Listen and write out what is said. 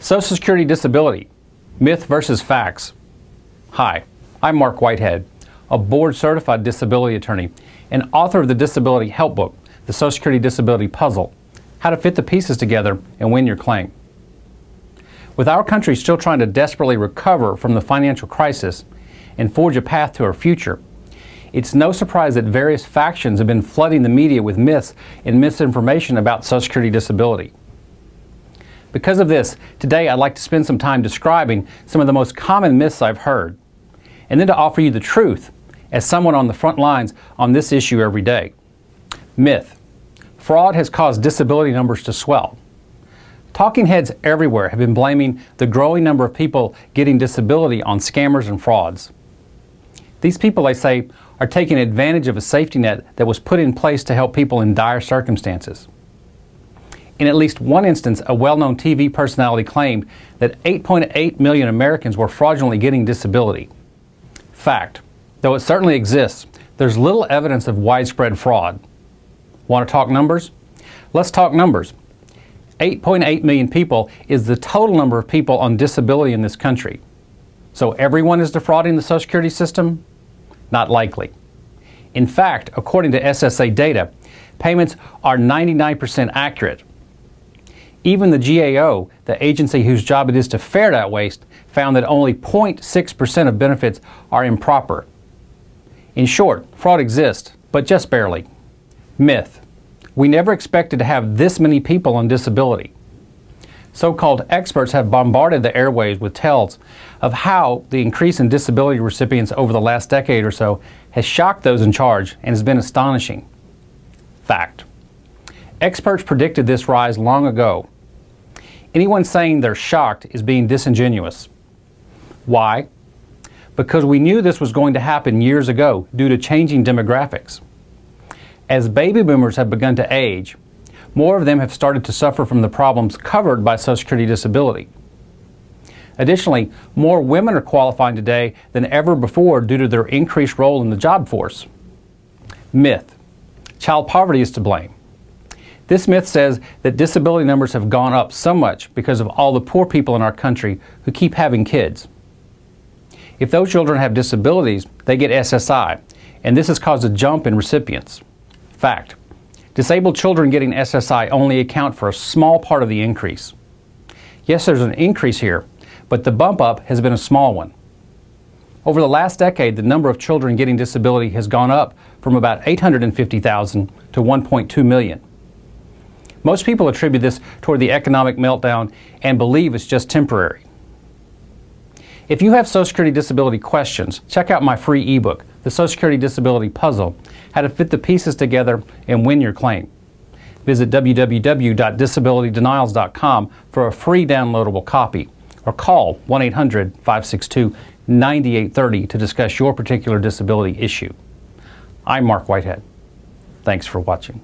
Social Security disability, myth versus facts. Hi, I'm Mark Whitehead, a board-certified disability attorney and author of the Disability Help Book, The Social Security Disability Puzzle, How to Fit the Pieces Together and Win Your Claim. With our country still trying to desperately recover from the financial crisis and forge a path to our future, it's no surprise that various factions have been flooding the media with myths and misinformation about Social Security disability. Because of this, today I'd like to spend some time describing some of the most common myths I've heard, and then to offer you the truth as someone on the front lines on this issue every day. Myth: fraud has caused disability numbers to swell. Talking heads everywhere have been blaming the growing number of people getting disability on scammers and frauds. These people, they say, are taking advantage of a safety net that was put in place to help people in dire circumstances. In at least one instance, a well-known TV personality claimed that 8.8 million Americans were fraudulently getting disability. Fact: though it certainly exists, there's little evidence of widespread fraud. Want to talk numbers? Let's talk numbers. 8.8 million people is the total number of people on disability in this country. So everyone is defrauding the Social Security system? Not likely. In fact, according to SSA data, payments are 99% accurate. Even the GAO, the agency whose job it is to ferret out waste, found that only 0.6% of benefits are improper. In short, fraud exists, but just barely. Myth: we never expected to have this many people on disability. So-called experts have bombarded the airwaves with tales of how the increase in disability recipients over the last decade or so has shocked those in charge and has been astonishing. Fact: experts predicted this rise long ago. Anyone saying they're shocked is being disingenuous. Why? Because we knew this was going to happen years ago due to changing demographics. As baby boomers have begun to age, more of them have started to suffer from the problems covered by Social Security disability. Additionally, more women are qualifying today than ever before due to their increased role in the job force. Myth: child poverty is to blame. This myth says that disability numbers have gone up so much because of all the poor people in our country who keep having kids. If those children have disabilities, they get SSI, and this has caused a jump in recipients. Fact: disabled children getting SSI only account for a small part of the increase. Yes, there's an increase here, but the bump up has been a small one. Over the last decade, the number of children getting disability has gone up from about 850,000 to 1.2 million. Most people attribute this toward the economic meltdown and believe it's just temporary. If you have Social Security disability questions, check out my free ebook, The Social Security Disability Puzzle, How to Fit the Pieces Together and Win Your Claim. Visit www.disabilitydenials.com for a free downloadable copy, or call 1-800-562-9830 to discuss your particular disability issue. I'm Mark Whitehead. Thanks for watching.